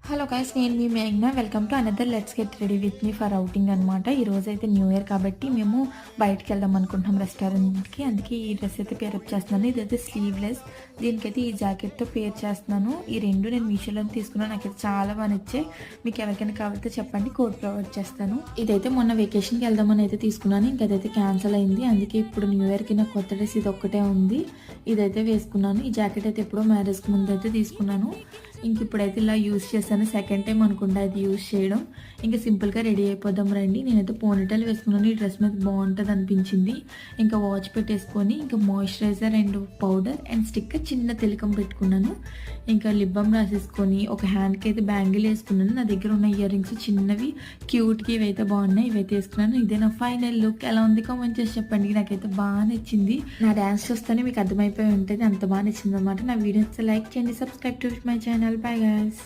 Hello guys, నేను మీ మేఘ్నా. Welcome to another let's get ready with me for outing అనమాట. ఈరోజు అయితే న్యూ ఇయర్ కాబట్టి మేము బయటకు వెళ్దాం అనుకుంటున్నాం రెస్టారెంట్కి. అందుకే ఈ డ్రెస్ అయితే పేరప్ చేస్తున్నాను. ఇదైతే స్లీవ్లెస్, దీనికైతే ఈ జాకెట్తో పేర్ చేస్తున్నాను. ఈ రెండు నేను మీషోలో తీసుకున్నాను. నాకైతే చాలా బాగా నచ్చాయి. మీకు ఎవరికైనా కావాలితే చెప్పండి, కోడ్ ప్రొవైడ్ చేస్తాను. ఇదైతే మొన్న వెకేషన్కి వెళ్దామని అయితే తీసుకున్నాను. ఇంకదైతే క్యాన్సిల్ అయింది. అందుకే ఇప్పుడు న్యూ ఇయర్కి నాకు కొత్త డ్రెస్ ఇది ఒక్కటే ఉంది. ఇదైతే వేసుకున్నాను. ఈ జాకెట్ అయితే ఎప్పుడో మ్యారేజ్కి ముందు అయితే తీసుకున్నాను. ఇంక ఇప్పుడైతే ఇలా యూస్ చేశాను. సెకండ్ టైం అనుకుంటా అది యూస్ చేయడం. ఇంకా సింపుల్గా రెడీ అయిపోదాం రండి. నేనైతే పోనీటైల్ వేసుకున్నాను. ఈ డ్రెస్ మీద బాగుంటుంది అనిపించింది. ఇంకా వాచ్ పెట్టేసుకొని ఇంకా moisturiser and powder and sticker చిన్న తిలకం పెట్టుకున్నాను. ఇంకా లిప్ బామ్ రాసేసుకొని ఒక హ్యాండ్కి అయితే బ్యాంగిల్ వేసుకున్నాను. నా దగ్గర ఉన్న ఇయర్ రింగ్స్ చిన్నవి క్యూట్కి ఇవైతే బాగున్నాయి. ఇవైతే వేసుకున్నాను. ఇదే నా ఫైనల్ లుక్. ఎలా ఉంది కామెంట్ చేసి చెప్పండి. నాకైతే బాగా నచ్చింది. నా డ్యాన్స్ చూస్తేనే మీకు అర్థమైపోయి ఉంటుంది అంత బాగా నచ్చింది అనమాట. నా వీడియోస్ లైక్ చేయండి, subscribe to my channel. Bye guys.